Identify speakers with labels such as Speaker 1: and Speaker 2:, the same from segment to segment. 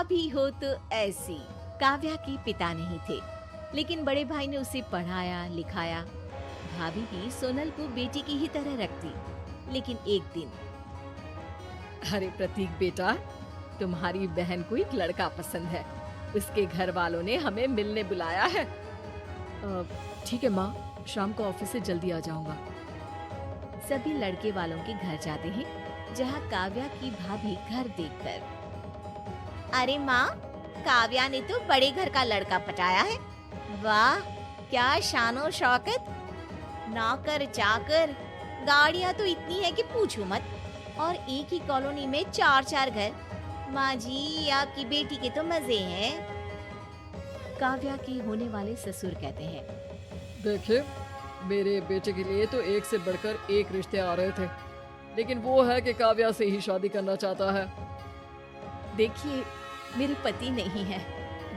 Speaker 1: भाभी हो तो ऐसी। काव्या के पिता नहीं थे, लेकिन बड़े भाई ने उसे पढ़ाया लिखाया। भाभी भी सोनल को बेटी की ही तरह रखती। लेकिन एक दिन,
Speaker 2: अरे प्रतीक बेटा, तुम्हारी बहन को एक लड़का पसंद है। उसके घर वालों ने हमें मिलने बुलाया है। ठीक है माँ, शाम को ऑफिस से जल्दी आ जाऊंगा।
Speaker 1: सभी लड़के वालों के घर जाते हैं, जहाँ काव्या की भाभी घर देखकर, अरे माँ, काव्या ने तो बड़े घर का लड़का पटाया है। वाह, क्या शानो शौकत, नौकर चाकर, गाड़ियाँ तो इतनी है कि पूछो मत, और एक ही कॉलोनी में 4-4 घर। माँ जी, आपकी बेटी के तो मजे हैं। काव्या के होने वाले ससुर कहते हैं,
Speaker 2: देखिए, मेरे बेटे के लिए तो एक से बढ़कर एक रिश्ते आ रहे थे, लेकिन वो है कि काव्या से ही शादी करना चाहता है।
Speaker 1: देखिए, मेरे पति नहीं है,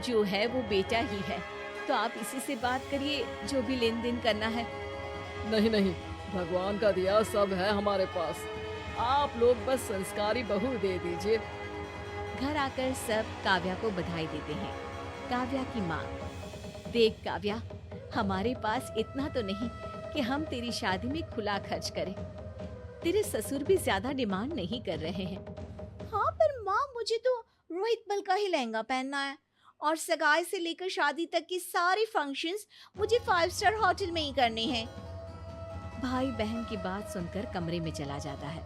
Speaker 1: जो है वो बेटा ही है, तो आप इसी से बात करिए, जो भी लेन देन करना है।
Speaker 2: नहीं नहीं, भगवान का दिया सब है हमारे पास। आप लोग बस संस्कारी बहू दे दीजिए।
Speaker 1: घर आकर सब काव्या को बधाई देते हैं। काव्या की माँ, देख काव्या, हमारे पास इतना तो नहीं कि हम तेरी शादी में खुला खर्च करें। तेरे ससुर भी ज्यादा डिमांड नहीं कर रहे हैं। हाँ, पर माँ, मुझे तो रोहित बल का ही लहंगा पहनना है, और सगाई से लेकर शादी तक की सारी फंक्शंस मुझे 5 स्टार होटल में ही करने हैं। भाई बहन की बात सुनकर कमरे में चला जाता है।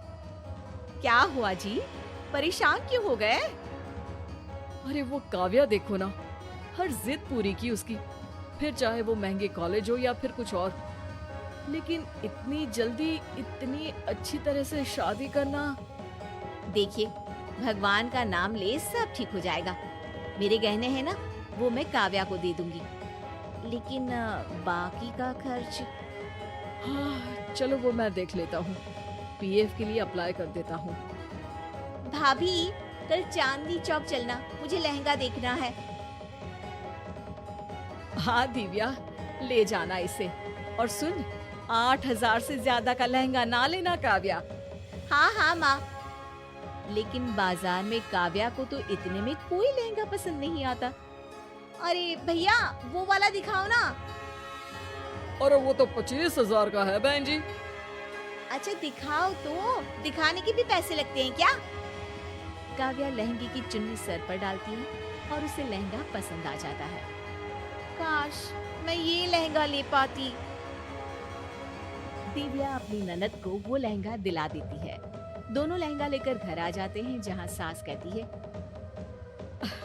Speaker 1: क्या हुआ जी, परेशान क्यों हो गए?
Speaker 2: अरे वो काव्या देखो ना, हर जिद पूरी की उसकी, फिर चाहे वो महंगे कॉलेज हो या फिर कुछ और। लेकिन इतनी जल्दी इतनी अच्छी तरह से शादी करना।
Speaker 1: देखिए, भगवान का नाम ले, सब ठीक हो जाएगा। मेरे गहने हैं ना, वो मैं काव्या को दे दूंगी, लेकिन बाकी का खर्च।
Speaker 2: हाँ चलो, वो मैं देख लेता हूँ। पीएफ के लिए अप्लाई कर देता हूँ।
Speaker 1: भाभी, कल चांदनी चौक चलना, मुझे लहंगा देखना है।
Speaker 2: हाँ दिव्या, ले जाना इसे। और सुन, 8,000 से ज्यादा का लहंगा ना लेना काव्या।
Speaker 1: हाँ हाँ माँ, लेकिन बाजार में काव्या को तो इतने में कोई लहंगा पसंद नहीं आता। अरे भैया, वो वाला दिखाओ ना।
Speaker 2: और वो तो 25,000 का है बहन जी।
Speaker 1: अच्छा दिखाओ तो, दिखाने के भी पैसे लगते हैं क्या? काव्या लहंगे की चुन्नी सर पर डालती है और उसे लहंगा पसंद आ जाता है। काश मैं ये लहंगा ले पाती। दिव्या अपनी ननद को वो लहंगा दिला देती है। दोनों लहंगा लेकर घर आ जाते हैं, जहाँ सास कहती है,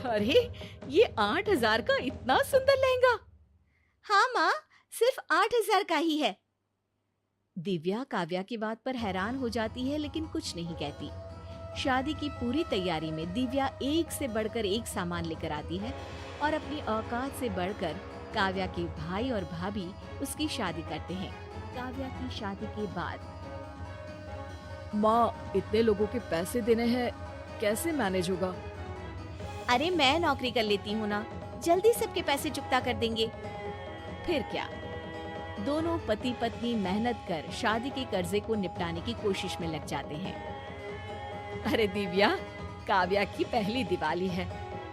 Speaker 1: अरे ये 8,000 का इतना सुंदर लहंगा। हाँ माँ, सिर्फ 8,000 का ही है। दिव्या काव्या की बात पर हैरान हो जाती है, लेकिन कुछ नहीं कहती। शादी की पूरी तैयारी में दिव्या एक से बढ़कर एक सामान लेकर आती है, और अपनी औकात से बढ़कर काव्या के भाई और भाभी उसकी शादी करते हैं। काव्या की शादी के बाद,
Speaker 2: माँ, इतने लोगों के पैसे देने हैं, कैसे मैनेज होगा?
Speaker 1: अरे मैं नौकरी कर लेती हूँ ना, जल्दी सबके पैसे चुकता कर देंगे। फिर क्या, दोनों पति पत्नी मेहनत कर शादी के कर्जे को निपटाने की कोशिश में लग जाते हैं। अरे दिव्या, काव्या की पहली दिवाली है,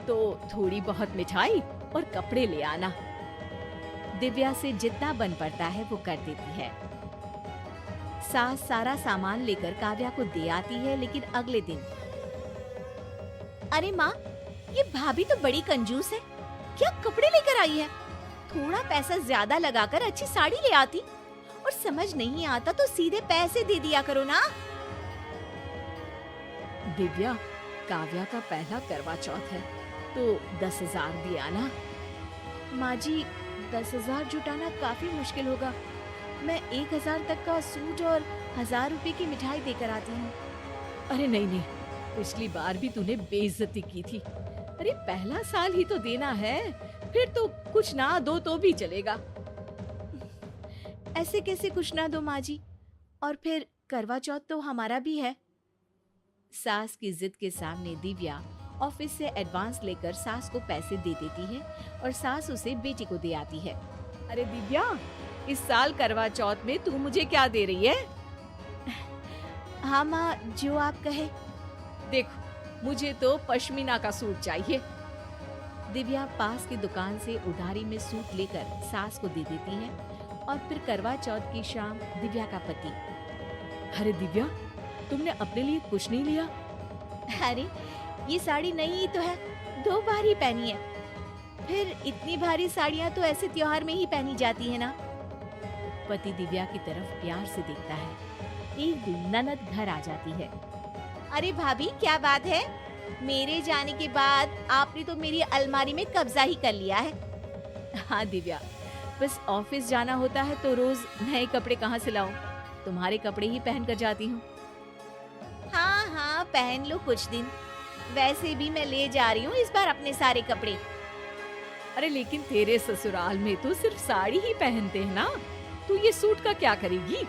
Speaker 1: तो थोड़ी बहुत मिठाई और कपड़े ले आना। दिव्या से जितना बन पड़ता है वो कर देती है। सास सारा सामान लेकर काव्या को दे आती है, लेकिन अगले दिन, अरे माँ, ये भाभी तो बड़ी कंजूस है, क्या कपड़े लेकर आई है? थोड़ा पैसा ज्यादा लगाकर अच्छी साड़ी ले आती, और समझ नहीं आता तो सीधे पैसे दे दिया करो ना।
Speaker 2: दिव्या, काव्या का पहला करवा चौथ है, तो 10,000 दिया ना।
Speaker 1: माँ जी, 10,000 जुटाना काफी मुश्किल होगा। मैं 1,000 तक का सूट और 1,000 रुपए की मिठाई देकर आती हूँ।
Speaker 2: अरे नहीं नहीं, पिछली बार भी तूने बेइज्जती की थी। अरे पहला साल ही तो देना है, फिर तो कुछ ना दो तो भी चलेगा।
Speaker 1: ऐसे कैसे कुछ ना दो माँ जी, और फिर करवा चौथ तो हमारा भी है। सास की जिद के सामने दिव्या ऑफिस से एडवांस लेकर सास को पैसे दे देती है, और सास उसे बेटी को दे आती है।
Speaker 2: अरे दिव्या, इस साल करवा चौथ में तू मुझे क्या दे रही है?
Speaker 1: हाँ माँ, जो आप कहे।
Speaker 2: देखो, मुझे तो पश्मीना का सूट चाहिए।
Speaker 1: दिव्या पास की दुकान से उधारी में सूट लेकर सास को दे देती है और फिर करवा चौथ की शाम दिव्या का पति।
Speaker 2: अरे दिव्या, तुमने अपने लिए कुछ नहीं लिया?
Speaker 1: अरे ये साड़ी नई ही तो है, 2 बार ही पहनी है। फिर इतनी भारी साड़ियाँ तो ऐसे त्योहार में ही पहनी जाती है ना। पति दिव्या की तरफ प्यार से देखता है। एक दिन ननद घर आ जाती है। अरे भाभी क्या बात है, मेरे जाने के बाद आपने तो मेरी अलमारी में कब्जा ही कर लिया है।
Speaker 2: हाँ दिव्या, बस ऑफिस जाना होता है तो रोज नए कपड़े कहाँ से लाऊं? तुम्हारे कपड़े ही पहन कर जाती हूँ।
Speaker 1: हाँ हाँ पहन लो कुछ दिन, वैसे भी मैं ले जा रही हूँ इस बार अपने सारे कपड़े।
Speaker 2: अरे लेकिन तेरे ससुराल में तो सिर्फ साड़ी ही पहनते हैं ना, तू ये सूट का क्या करेगी?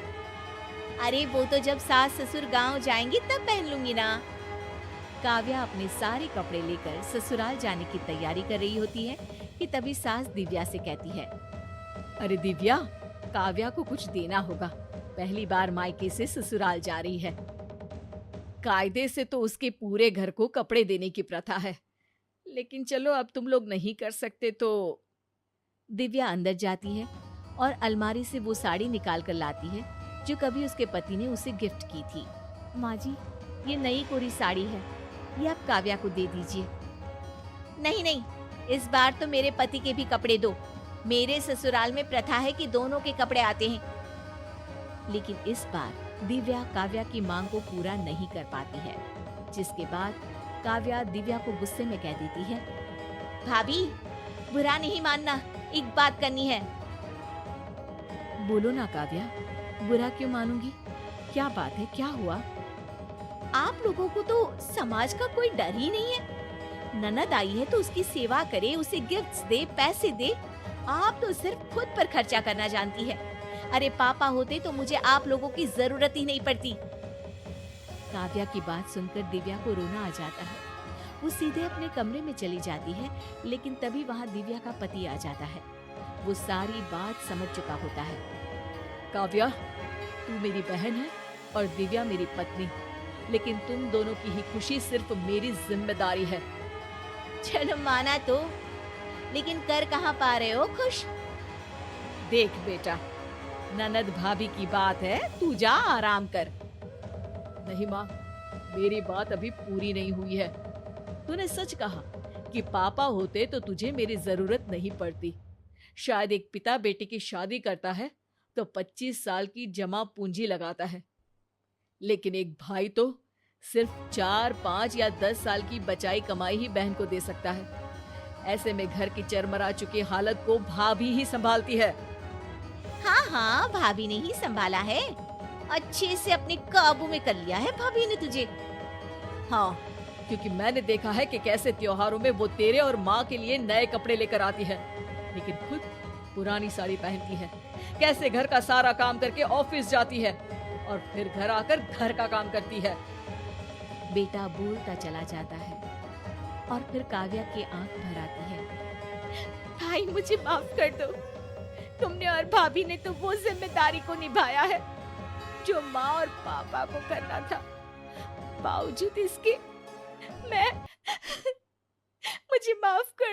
Speaker 1: अरे वो तो जब सास ससुर गांव जाएंगी तब पहन लूंगी ना। काव्या अपने सारे कपड़े लेकर ससुराल जाने की तैयारी कर रही होती है कि तभी सास दिव्या से कहती है,
Speaker 2: अरे दिव्या, काव्या को कुछ देना होगा, पहली बार मायके से ससुराल जा रही है। कायदे से तो उसके पूरे घर को कपड़े देने की प्रथा है, लेकिन चलो अब तुम लोग नहीं कर सकते तो।
Speaker 1: दिव्या अंदर जाती है और अलमारी से वो साड़ी निकाल कर लाती है जो कभी उसके पति ने उसे गिफ्ट की थी। माँ जी, ये नई कोरी साड़ी है, ये आप काव्या को दे दीजिए। नहीं नहीं, इस बार तो मेरे पति के भी कपड़े दो। मेरे ससुराल में प्रथा है कि दोनों के कपड़े आते हैं। लेकिन इस बार दिव्या काव्या की मांग को पूरा नहीं कर पाती है, जिसके बाद काव्या दिव्या को गुस्से में कह देती है, भाभी बुरा नहीं मानना, एक बात करनी है।
Speaker 2: बोलो ना काव्या, बुरा क्यों मानूंगी? क्या बात है, क्या हुआ?
Speaker 1: आप लोगों को तो समाज का कोई डर ही नहीं है। ननद आई है तो उसकी सेवा करे, उसे गिफ्ट्स दे, पैसे दे। आप तो सिर्फ खुद पर खर्चा करना जानती है। अरे पापा होते तो मुझे आप लोगों की जरूरत ही नहीं पड़ती। काव्या की बात सुनकर दिव्या को रोना आ जाता है। वो सीधे अपने कमरे में चली जाती है, लेकिन तभी वहाँ दिव्या का पति आ जाता है। वो सारी बात समझ चुका होता है।
Speaker 2: काव्या, तू मेरी बहन है और दिव्या मेरी पत्नी, लेकिन तुम दोनों की ही खुशी सिर्फ मेरी जिम्मेदारी है।
Speaker 1: चलो माना तो, लेकिन कर कहाँ पा रहे हो खुश?
Speaker 2: देख बेटा, ननद भाभी की बात है, तू जा आराम कर। नहीं माँ, मेरी बात अभी पूरी नहीं हुई है। तूने सच कहा कि पापा होते तो तुझे मेरी जरूरत नहीं पड़ती। शायद एक पिता बेटी की शादी करता है तो 25 साल की जमा पूंजी लगाता है, लेकिन एक भाई तो सिर्फ 4, 5 या 10 साल की बचाई कमाई ही बहन को दे सकता है। ऐसे में घर की चरमरा चुकी हालत को भाभी ही संभालती है।
Speaker 1: हाँ हाँ, भाभी ने ही संभाला है। अच्छे से अपने काबू में कर लिया है भाभी ने तुझे।
Speaker 2: हाँ, क्योंकि मैंने देखा है कि कैसे त्योहारों में वो तेरे और माँ के लिए नए कपड़े लेकर आती है, लेकिन खुद पुरानी साड़ी पहनती है। कैसे घर का सारा काम करके ऑफिस जाती है और फिर घर आकर घर का काम करती है।
Speaker 1: बेटा बोलता चला जाता है और फिर काव्या की आंख भर आती है। भाई मुझे माफ कर दो, तुमने और भाभी ने तो वो जिम्मेदारी को निभाया है जो माँ और पापा को करना था। बावजूद इसके मैं मुझे माफ कर